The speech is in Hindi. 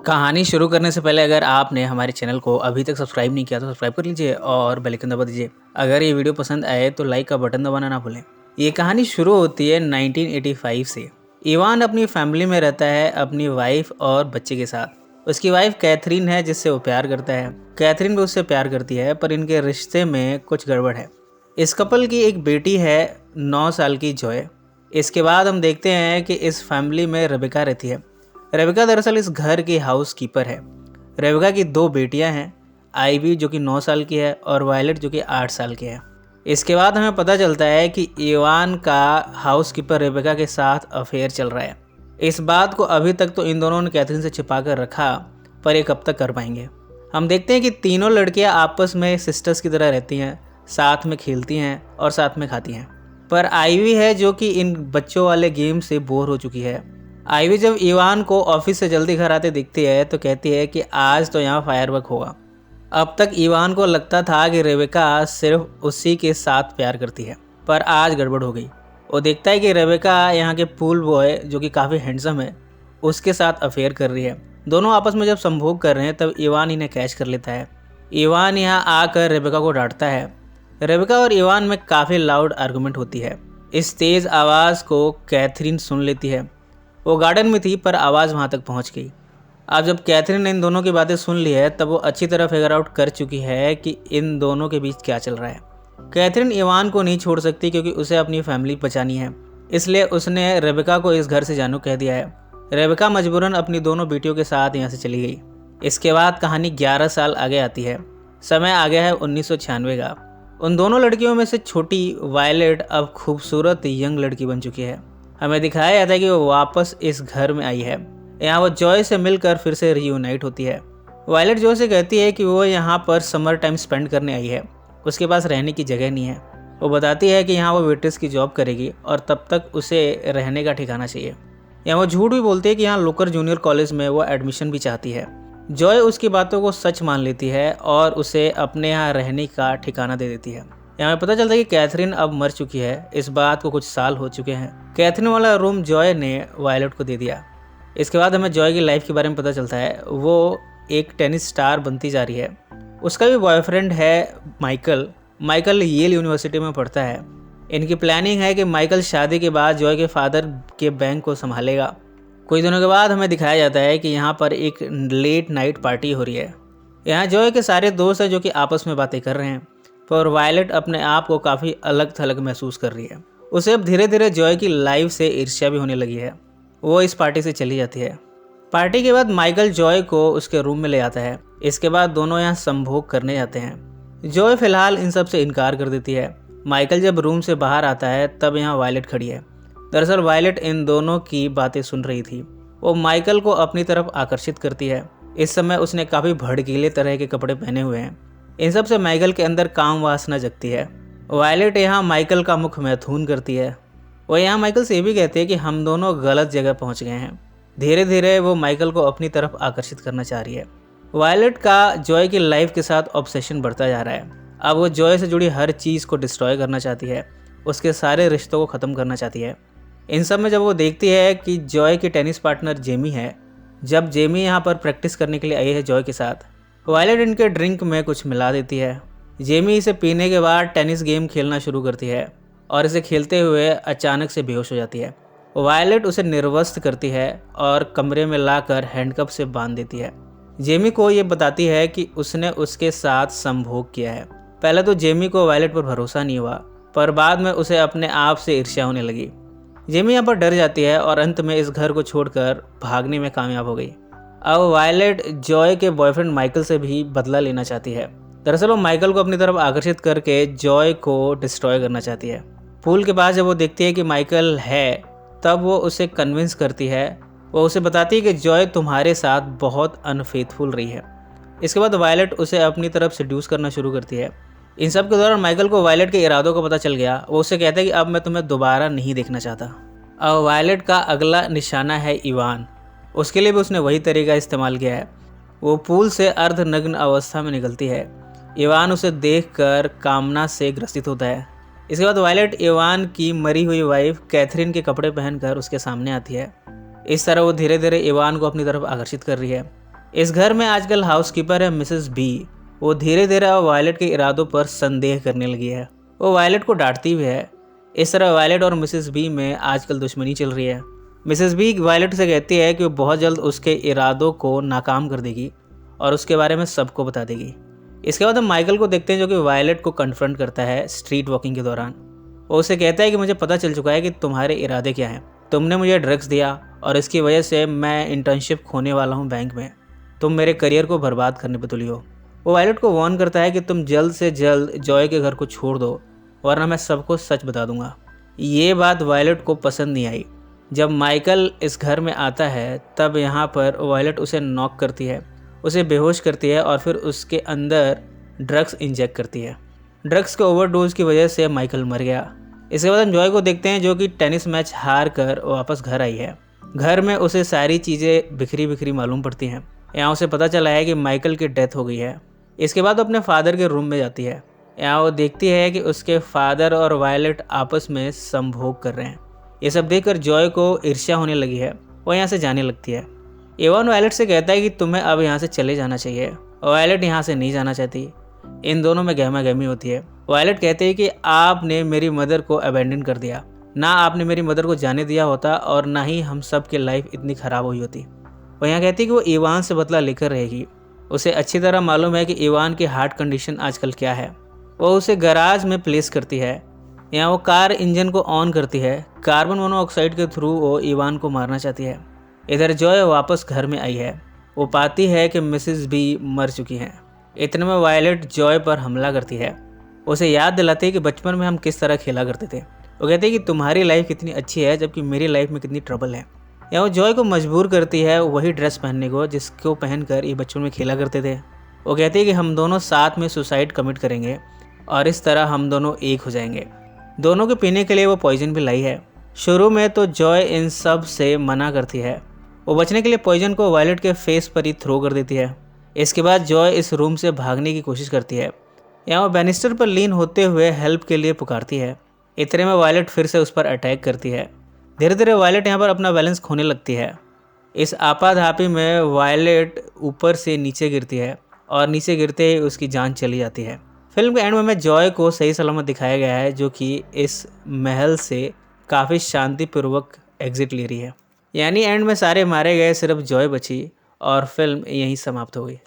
कहानी शुरू करने से पहले अगर आपने हमारे चैनल को अभी तक सब्सक्राइब नहीं किया तो सब्सक्राइब कर लीजिए और बेल आइकन दबा दीजिए। अगर ये वीडियो पसंद आए तो लाइक का बटन दबाना ना भूलें। ये कहानी शुरू होती है 1985 से। इवान अपनी फैमिली में रहता है अपनी वाइफ और बच्चे के साथ। उसकी वाइफ कैथरीन है जिससे वो प्यार करता है। कैथरीन भी उससे प्यार करती है पर इनके रिश्ते में कुछ गड़बड़ है। इस कपल की एक बेटी है 9 साल की जॉय। इसके बाद हम देखते हैं कि इस फैमिली में रेबेका रहती है। रेबेका दरअसल इस घर की हाउस कीपर है। रेबेका की 2 बेटियां हैं, आईवी जो कि 9 साल की है और वायलेट जो कि 8 साल की है। इसके बाद हमें पता चलता है कि इवान का हाउस कीपर रेबेका के साथ अफेयर चल रहा है। इस बात को अभी तक तो इन दोनों ने कैथरीन से छिपा कर रखा, पर ये कब तक कर पाएंगे। हम देखते हैं कि तीनों लड़कियां आपस में सिस्टर्स की तरह रहती हैं, साथ में खेलती हैं और साथ में खाती हैं। पर आईवी है जो कि इन बच्चों वाले गेम से बोर हो चुकी है। आईवी जब इवान को ऑफिस से जल्दी घर आते दिखती है तो कहती है कि आज तो यहाँ फायरवर्क होगा। अब तक इवान को लगता था कि रेबेका सिर्फ उसी के साथ प्यार करती है, पर आज गड़बड़ हो गई। वो देखता है कि रेबेका यहाँ के पूल बॉय जो कि काफ़ी हैंडसम है उसके साथ अफेयर कर रही है। दोनों आपस में जब संभोग कर रहे हैं तब इवान इन्हें कैच कर लेता है। इवान यहाँ आकर रेबेका को डांटता है। रेबेका और इवान में काफ़ी लाउड आर्गुमेंट होती है। इस तेज़ आवाज़ को कैथरीन सुन लेती है। वो गार्डन में थी पर आवाज़ वहाँ तक पहुँच गई। अब जब कैथरीन ने इन दोनों की बातें सुन ली है तब वो अच्छी तरह फिगर आउट कर चुकी है कि इन दोनों के बीच क्या चल रहा है। कैथरीन इवान को नहीं छोड़ सकती क्योंकि उसे अपनी फैमिली बचानी है, इसलिए उसने रेबेका को इस घर से जाने को कह दिया है। रेबेका मजबूरन अपनी दोनों बेटियों के साथ यहाँ से चली गई। इसके बाद कहानी 11 साल आगे आती है। समय आ गया है 1996 का। उन दोनों लड़कियों में से छोटी वायलेट अब खूबसूरत यंग लड़की बन चुकी है। हमें दिखाया जाता है कि वो वापस इस घर में आई है। यहाँ वो जॉय से मिलकर फिर से रीयूनाइट होती है। वायलेट जॉय से कहती है कि वो यहाँ पर समर टाइम स्पेंड करने आई है, उसके पास रहने की जगह नहीं है। वो बताती है कि यहाँ वो वेट्रेस की जॉब करेगी और तब तक उसे रहने का ठिकाना चाहिए। यहाँ वो झूठ भी बोलती है कि यहाँ लोकल जूनियर कॉलेज में वो एडमिशन भी चाहती है। जॉय उसकी बातों को सच मान लेती है और उसे अपने यहाँ रहने का ठिकाना दे देती है। यहाँ पता चलता है कि कैथरीन अब मर चुकी है। इस बात को कुछ साल हो चुके हैं। कैथरीन वाला रूम जॉय ने वायलेट को दे दिया। इसके बाद हमें जॉय की लाइफ के बारे में पता चलता है। वो एक टेनिस स्टार बनती जा रही है। उसका भी बॉयफ्रेंड है माइकल येल यूनिवर्सिटी में पढ़ता है। इनकी प्लानिंग है कि माइकल शादी के बाद जॉय के फादर के बैंक को संभालेगा। कुछ दिनों के बाद हमें दिखाया जाता है कि यहाँ पर एक लेट नाइट पार्टी हो रही है। यहाँ जॉय के सारे दोस्त हैं जो कि आपस में बातें कर रहे हैं, पर वायलेट अपने आप को काफ़ी अलग थलग महसूस कर रही है। उसे अब धीरे धीरे जॉय की लाइफ से ईर्ष्या भी होने लगी है। वो इस पार्टी से चली जाती है। पार्टी के बाद माइकल जॉय को उसके रूम में ले आता है। इसके बाद दोनों यहाँ संभोग करने जाते हैं। जॉय फिलहाल इन सब से इनकार कर देती है। माइकल जब रूम से बाहर आता है तब यहाँ वायलेट खड़ी है। दरअसल वायलेट इन दोनों की बातें सुन रही थी। वो माइकल को अपनी तरफ आकर्षित करती है। इस समय उसने काफ़ी भड़कीले तरह के कपड़े पहने हुए हैं। इन सब से माइकल के अंदर काम वासना जगती है। वायलेट यहाँ माइकल का मुख मैथुन करती है। वो यहाँ माइकल से ये भी कहती है कि हम दोनों गलत जगह पहुँच गए हैं। धीरे धीरे वो माइकल को अपनी तरफ आकर्षित करना चाह रही है। वायलेट का जॉय की लाइफ के साथ ऑब्सेशन बढ़ता जा रहा है। अब वो जॉय से जुड़ी हर चीज़ को डिस्ट्रॉय करना चाहती है। उसके सारे रिश्तों को ख़त्म करना चाहती है। इन सब में जब वो देखती है कि जॉय की टेनिस पार्टनर जेमी है, जब जेमी यहाँ पर प्रैक्टिस करने के लिए आई है जॉय के साथ, वायलेट इनके ड्रिंक में कुछ मिला देती है। जेमी इसे पीने के बाद टेनिस गेम खेलना शुरू करती है और इसे खेलते हुए अचानक से बेहोश हो जाती है। वायलेट उसे निर्वस्त्र करती है और कमरे में लाकर हैंडकफ से बांध देती है। जेमी को ये बताती है कि उसने उसके साथ संभोग किया है। पहले तो जेमी को वायलेट पर भरोसा नहीं हुआ, पर बाद में उसे अपने आप से ईर्ष्या होने लगी। जेमी यहाँ पर डर जाती है और अंत में इस घर को छोड़कर भागने में कामयाब हो गई। अब वायलेट जॉय के बॉयफ्रेंड माइकल से भी बदला लेना चाहती है। दरअसल वो माइकल को अपनी तरफ आकर्षित करके जॉय को डिस्ट्रॉय करना चाहती है। पूल के पास जब वो देखती है कि माइकल है तब वो उसे कन्विंस करती है। वो उसे बताती है कि जॉय तुम्हारे साथ बहुत अनफेथफुल रही है। इसके बाद वायलेट उसे अपनी तरफ सेड्यूस करना शुरू करती है। इन सब के दौरान माइकल को वायलेट के इरादों का पता चल गया। वो उसे कहता है कि अब मैं तुम्हें दोबारा नहीं देखना चाहता। अब वायलेट का अगला निशाना है इवान। उसके लिए भी उसने वही तरीका इस्तेमाल किया है। वो पूल से अर्धनग्न अवस्था में निकलती है। इवान उसे देखकर कामना से ग्रसित होता है। इसके बाद वायलेट इवान की मरी हुई वाइफ कैथरीन के कपड़े पहनकर उसके सामने आती है। इस तरह वो धीरे धीरे इवान को अपनी तरफ आकर्षित कर रही है। इस घर में आजकल हाउसकीपर है मिसेस बी। वो धीरे धीरे वायलेट के इरादों पर संदेह करने लगी है। वो वायलेट को डांटती भी है। इस तरह वायलेट और मिसेस बी में आजकल दुश्मनी चल रही है। मिसेस बी वायलेट से कहती है कि वो बहुत जल्द उसके इरादों को नाकाम कर देगी और उसके बारे में सबको बता देगी। इसके बाद हम माइकल को देखते हैं जो कि वायलेट को कन्फ्रंट करता है स्ट्रीट वॉकिंग के दौरान। वो उसे कहता है कि मुझे पता चल चुका है कि तुम्हारे इरादे क्या हैं। तुमने मुझे ड्रग्स दिया और इसकी वजह से मैं इंटर्नशिप खोने वाला हूँ बैंक में। तुम मेरे करियर को बर्बाद करने पर तुली हो। वो वायलेट को वार्न करता है कि तुम जल्द से जल्द जॉय के घर को छोड़ दो वरना मैं सबको सच बता दूंगा। ये बात वायलेट को पसंद नहीं आई। जब माइकल इस घर में आता है तब यहाँ पर वायलेट उसे नॉक करती है, उसे बेहोश करती है और फिर उसके अंदर ड्रग्स इंजेक्ट करती है। ड्रग्स के ओवरडोज की वजह से माइकल मर गया। इसके बाद हम जॉय को देखते हैं जो कि टेनिस मैच हार कर वापस घर आई है। घर में उसे सारी चीज़ें बिखरी बिखरी मालूम पड़ती हैं। यहाँ उसे पता चला है कि माइकल की डेथ हो गई है। इसके बाद वो अपने फादर के रूम में जाती है। यहाँ वो देखती है कि उसके फादर और वायलेट आपस में संभोग कर रहे हैं। ये सब देखकर जॉय को ईर्ष्या होने लगी है। वो यहाँ से जाने लगती है। एवन वायलेट से कहता है कि तुम्हें अब यहाँ से चले जाना चाहिए। वायलेट यहाँ से नहीं जाना चाहती। इन दोनों में गहमा गहमी होती है। वायलेट कहते हैं कि आपने मेरी मदर को अबेंडन कर दिया। ना आपने मेरी मदर को जाने दिया होता और ना ही हम सब की लाइफ इतनी ख़राब हुई होती। वो यहाँ कहती है कि वो इवान से बदला लेकर रहेगी। उसे अच्छी तरह मालूम है कि इवान की हार्ट कंडीशन आजकल क्या है। वो उसे गराज में प्लेस करती है। यहाँ वो कार इंजन को ऑन करती है। कार्बन मोनोऑक्साइड के थ्रू वो इवान को मारना चाहती है। इधर जॉय वापस घर में आई है। वो पाती है कि मिसेस बी मर चुकी हैं। इतने में वायलेट जॉय पर हमला करती है। उसे याद दिलाती है कि बचपन में हम किस तरह खेला करते थे। वो कहते हैं कि तुम्हारी लाइफ कितनी अच्छी है जबकि मेरी लाइफ में कितनी ट्रबल है। या वो जॉय को मजबूर करती है वही ड्रेस पहनने को जिसको पहनकर ये बचपन में खेला करते थे। वो कहते हैं कि हम दोनों साथ में सुसाइड कमिट करेंगे और इस तरह हम दोनों एक हो जाएंगे। दोनों के पीने के लिए वो पॉइजन भी लाई है। शुरू में तो जॉय इन सब से मना करती है। वो बचने के लिए पॉइजन को वायलेट के फेस पर ही थ्रो कर देती है। इसके बाद जॉय इस रूम से भागने की कोशिश करती है। यहाँ वो बैनिस्टर पर लीन होते हुए हेल्प के लिए पुकारती है। इतने में वायलेट फिर से उस पर अटैक करती है। धीरे धीरे वायलेट यहाँ पर अपना बैलेंस खोने लगती है। इस आपाधापी में वायलेट ऊपर से नीचे गिरती है और नीचे गिरते ही उसकी जान चली जाती है। फिल्म के एंड में जॉय को सही सलामत दिखाया गया है जो कि इस महल से काफ़ी शांतिपूर्वक एग्जिट ले रही है। यानी एंड में सारे मारे गए, सिर्फ जॉय बची और फिल्म यहीं समाप्त हो गई।